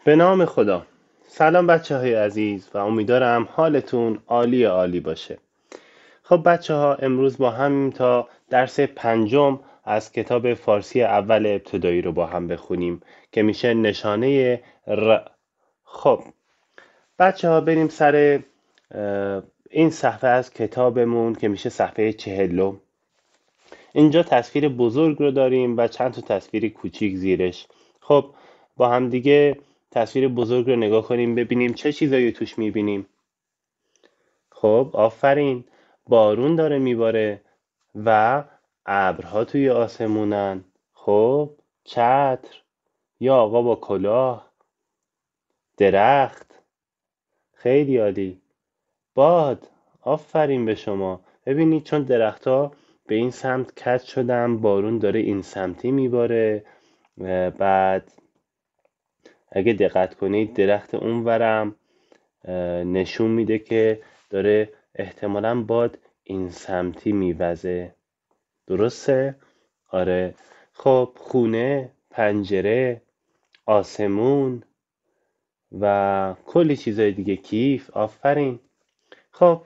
به نام خدا. سلام بچه های عزیز و امیدوارم حالتون عالی عالی باشه. خب بچه ها، امروز با هم تا درس پنجم از کتاب فارسی اول ابتدایی رو با هم بخونیم که میشه نشانه ر. خب بچه ها، بریم سر این صفحه از کتابمون که میشه صفحه 40. اینجا تصویر بزرگ رو داریم و چند تا تصویر کوچیک زیرش. خب با هم دیگه تصویر بزرگ رو نگاه کنیم ببینیم چه چیزایی توش میبینیم. خب آفرین، بارون داره میباره و ابرها توی آسمونن. خب چتر، یا آقا با کلاه، درخت، خیلی عالی، باد. آفرین به شما. ببینید چون درختها به این سمت کج شدن، بارون داره این سمتی میباره. بعد اگه دقت کنید درخت اونورم نشون میده که داره احتمالاً باد این سمتی میوزه. درسته؟ آره. خب خونه، پنجره، آسمون و کلی چیزای دیگه، کیف. آفرین. خب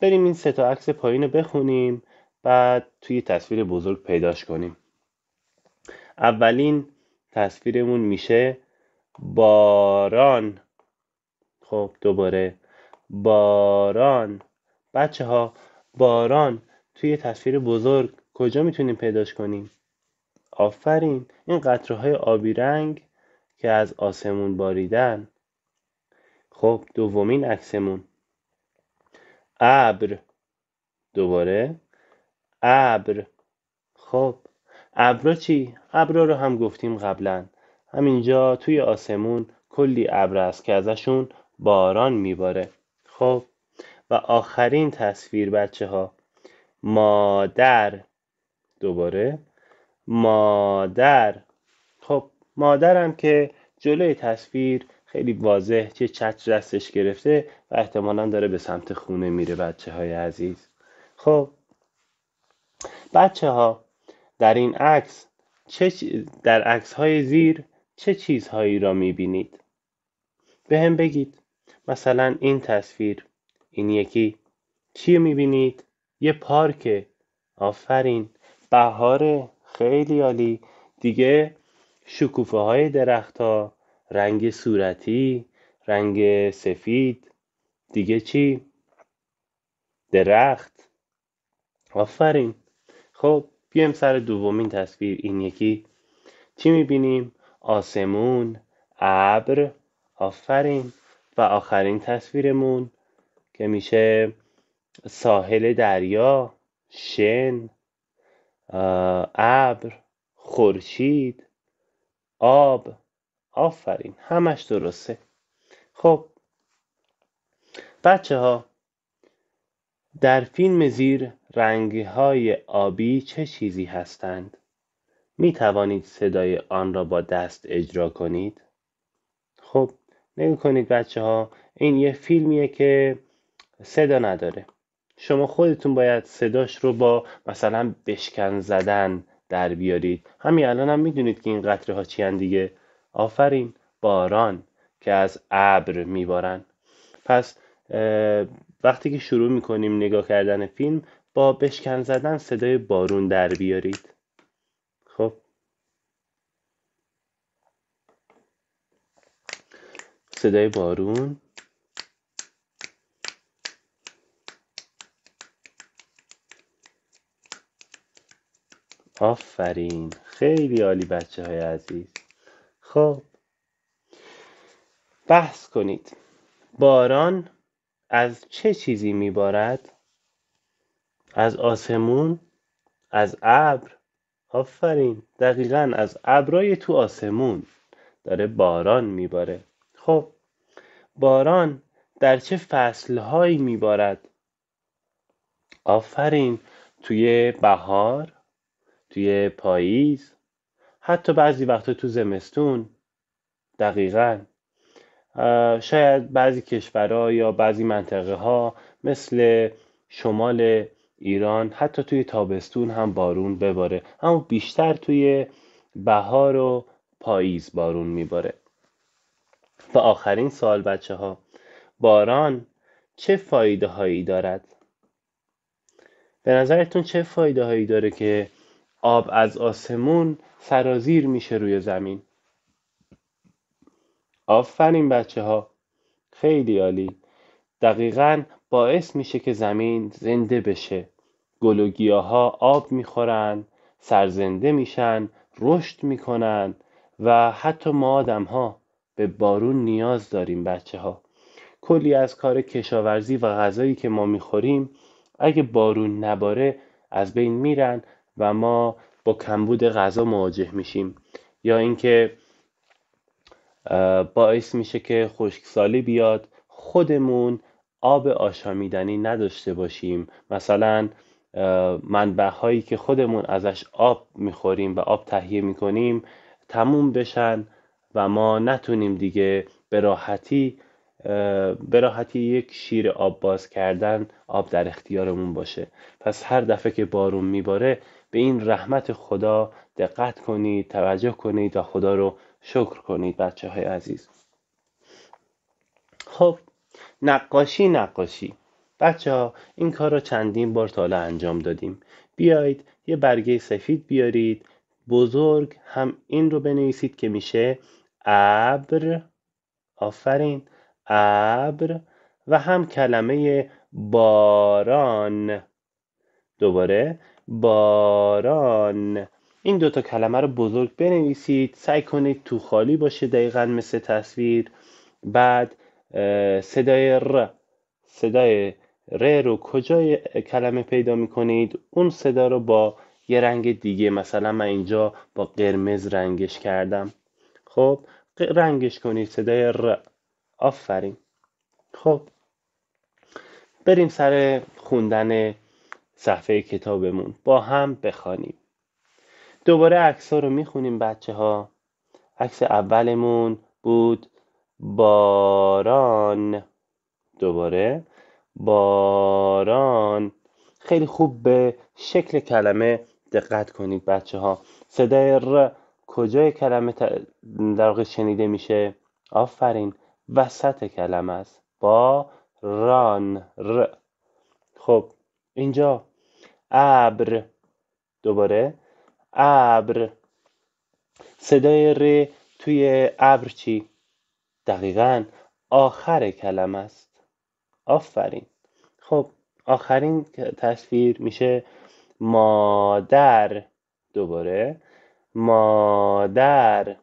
بریم این سه تا عکس پایین رو بخونیم، بعد توی تصویر بزرگ پیداش کنیم. اولین تصویرمون میشه باران. خب دوباره باران. بچه ها، باران توی تصویر بزرگ کجا میتونیم پیداش کنیم؟ آفرین، این قطره‌های آبی رنگ که از آسمون باریدن. خب دومین عکسمون ابر. دوباره ابر. خب ابرا چی؟ ابرا رو هم گفتیم قبلا. همینجا توی آسمون کلی ابر است که ازشون باران میباره. خب و آخرین تصویر بچه ها مادر. دوباره مادر. خب مادرم که جلوی تصویر خیلی واضح چه چتر دستش گرفته و احتمالاً داره به سمت خونه میره. بچه های عزیز، خب بچه ها، در این عکس در عکس های زیر چه چیزهایی را میبینید؟ به هم بگید. مثلا این تصویر، این یکی، چی میبینید؟ یه پارکه. آفرین، بهاره. خیلی عالی. دیگه شکوفه های درخت ها، رنگ صورتی، رنگ سفید. دیگه چی؟ درخت. آفرین. خب بیایم سر دومین تصویر، این یکی، چی میبینیم؟ آسمون، ابر. آفرین. و آخرین تصویرمون که میشه ساحل دریا، شن، ابر، خورشید، آب. آفرین، همش درسته. خب بچه ها، در فیلم زیر رنگ‌های آبی چه چیزی هستند؟ می توانید صدای آن را با دست اجرا کنید؟ خب نگاه کنید بچه ها، این یه فیلمیه که صدا نداره. شما خودتون باید صداش رو با مثلا بشکن زدن در بیارید. همین الان هم میدونید که این قطره ها چی هن دیگه. آفرین، باران که از ابر میبارن. پس وقتی که شروع میکنیم نگاه کردن فیلم، با بشکن زدن صدای بارون در بیارید. خب صدای بارون. آفرین، خیلی عالی بچه های عزیز. خب بحث کنید. باران از چه چیزی میبارد؟ از آسمون؟ از ابر؟ آفرین، دقیقاً از ابرای تو آسمون داره باران میباره. خب باران در چه فصلهایی میبارد؟ آفرین، توی بهار، توی پاییز، حتی بعضی وقتا تو زمستون. دقیقاً. شاید بعضی کشورها یا بعضی منطقه ها مثل شمال ایران حتی توی تابستون هم بارون بباره، اما بیشتر توی بهار و پاییز بارون میباره. و آخرین سوال بچه ها، باران چه فایده هایی دارد؟ به نظرتون چه فایده هایی داره که آب از آسمون سرازیر میشه روی زمین؟ آفرین بچه ها، خیلی عالی. دقیقاً باعث میشه که زمین زنده بشه. گل و گیاها آب میخورن، سرزنده میشن، رشد میکنن و حتی ما آدم ها به بارون نیاز داریم بچه ها. کلی از کار کشاورزی و غذایی که ما میخوریم اگه بارون نباره از بین میرن و ما با کمبود غذا مواجه میشیم، یا اینکه باعث میشه که خشکسالی بیاد، خودمون آب آشامیدنی نداشته باشیم. مثلا منبع هایی که خودمون ازش آب میخوریم و آب تهیه میکنیم تموم بشن و ما نتونیم دیگه به راحتی یک شیر آب باز کردن آب در اختیارمون باشه. پس هر دفعه که بارون میباره به این رحمت خدا دقت کنید، توجه کنید و خدا رو شکر کنید بچه های عزیز. خب، نقاشی بچه ها، این کار رو چندین بار تا حالا انجام دادیم. بیایید یه برگه سفید بیارید، بزرگ هم این رو بنویسید که میشه ابر. آفرین، ابر. و هم کلمه باران. دوباره باران. این دوتا کلمه رو بزرگ بنویسید، سعی کنید تو خالی باشه دقیقا مثل تصویر. بعد صدای ر رو کجای کلمه پیدا میکنید؟ اون صدا رو با یه رنگ دیگه، مثلا من اینجا با قرمز رنگش کردم. خب رنگش کنید صدای ر. آفرین. خب بریم سر خوندن صفحه کتابمون، با هم بخوانیم. دوباره عکس‌ها رو میخونیم بچه ها. عکس اولمون بود باران. دوباره باران. خیلی خوب به شکل کلمه دقت کنید بچه ها. صدای ر کجای کلمه در واقع شنیده میشه؟ آفرین، وسط کلمه است. باران ر. خب اینجا ابر. دوباره ابر. صدای ر توی ابر چی؟ دقیقاً آخر کلمه است. آفرین. خب آخرین تصویر میشه مادر. دوباره مادر.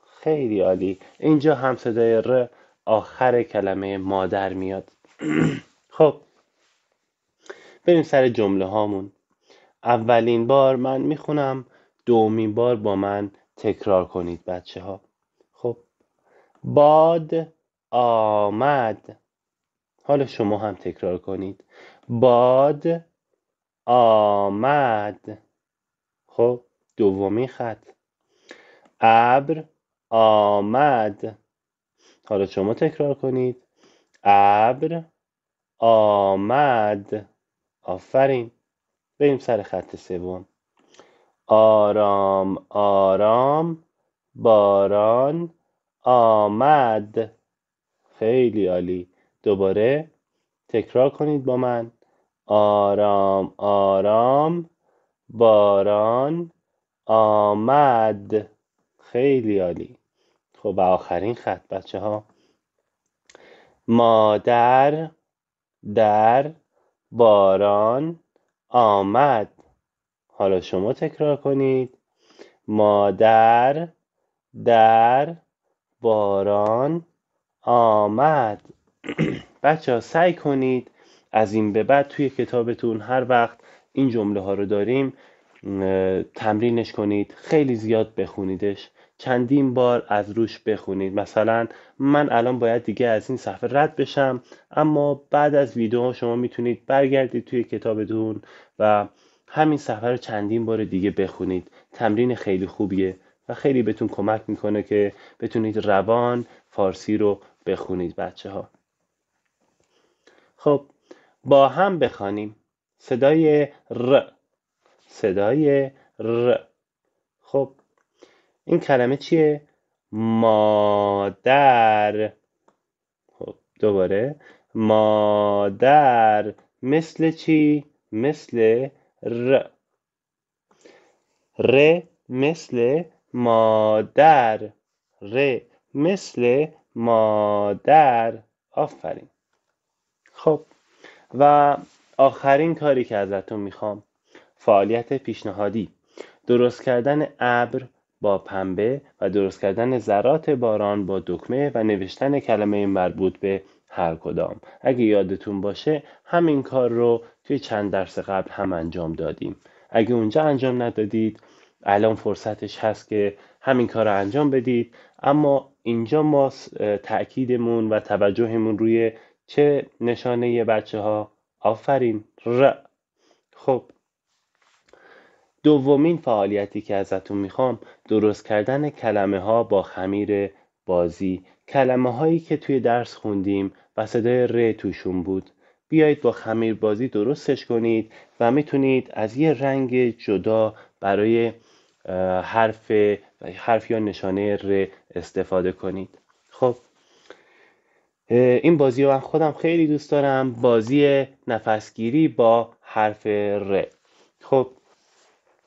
خیلی عالی. اینجا هم صدای ر آخر کلمه مادر میاد. خب بریم سر جمله هامون. اولین بار من میخونم، دومین بار با من تکرار کنید بچه ها. خب باد آمد. حالا شما هم تکرار کنید. باد آمد. خب دومین خط. ابر آمد. حالا شما تکرار کنید. ابر آمد. آفرین. بریم سر خط سوم. آرام آرام باران آمد. خیلی عالی. دوباره تکرار کنید با من. آرام آرام باران آمد. خیلی عالی. خب و آخرین خط بچه ها. مادر در باران آمد. حالا شما تکرار کنید. مادر در باران آمد. بچه ها سعی کنید از این به بعد توی کتابتون هر وقت این جمله ها رو داریم تمرینش کنید، خیلی زیاد بخونیدش، چندین بار از روش بخونید. مثلا من الان باید دیگه از این صفحه رد بشم، اما بعد از ویدیو شما میتونید برگردید توی کتابتون و همین صفحه رو چندین بار دیگه بخونید. تمرین خیلی خوبیه و خیلی بهتون کمک میکنه که بتونید روان فارسی رو بخونید بچه ها. خب با هم بخوانیم. صدای ر. صدای ر. خب این کلمه چیه؟ مادر. خب دوباره مادر. مثل چی؟ مثل ر. ر مثل مادر. ر مثل مادر. آفرین. خب و آخرین کاری که ازتون میخوام، فعالیت پیشنهادی، درست کردن ابر با پنبه و درست کردن ذرات باران با دکمه و نوشتن کلمه مربوط به هر کدام. اگه یادتون باشه همین کار رو توی چند درس قبل هم انجام دادیم. اگه اونجا انجام ندادید الان فرصتش هست که همین کار رو انجام بدید، اما اینجا ما تأکیدمون و توجهمون روی چه نشانه بچه ها؟ آفرین، ر. خب دومین فعالیتی که ازتون میخوام درست کردن کلمه ها با خمیر بازی، کلمه هایی که توی درس خوندیم و صدای ر توشون بود، بیایید با خمیر بازی درستش کنید و میتونید از یه رنگ جدا برای حرف یا نشانه ر استفاده کنید. خب این بازی رو من خودم خیلی دوست دارم، بازی نفسگیری با حرف ر. خب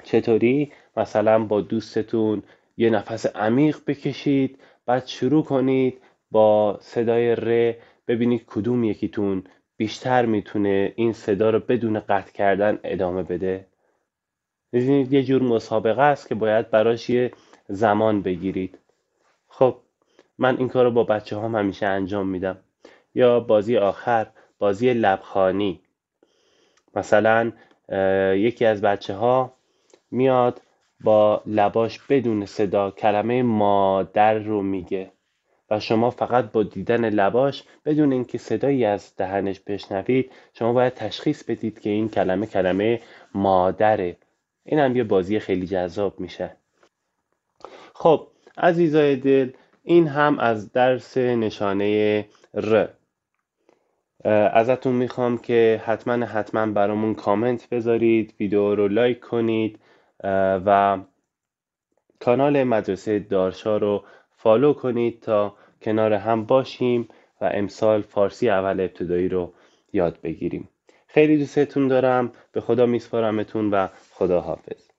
چطوری؟ مثلا با دوستتون یه نفس عمیق بکشید، بعد شروع کنید با صدای ر، ببینید کدوم یکیتون بیشتر میتونه این صدا رو بدون قطع کردن ادامه بده. ببینید یه جور مسابقه است که باید براش یه زمان بگیرید. خب من این کار رو با بچه هم همیشه انجام میدم. یا بازی آخر، بازی لبخوانی. مثلا یکی از بچه ها میاد با لباش بدون صدا کلمه مادر رو میگه و شما فقط با دیدن لباش بدون اینکه صدایی از دهنش بشنوید شما باید تشخیص بدید که این کلمه مادره. این هم یه بازی خیلی جذاب میشه. خب عزیزای دل، این هم از درس نشانه ر. ازتون میخوام که حتما برامون کامنت بذارید، ویدیو رو لایک کنید و کانال مدرسه دارشا رو فالو کنید تا کنار هم باشیم و امسال فارسی اول ابتدایی رو یاد بگیریم. خیلی دوستتون دارم، به خدا میسپارمتون و خدا حافظ.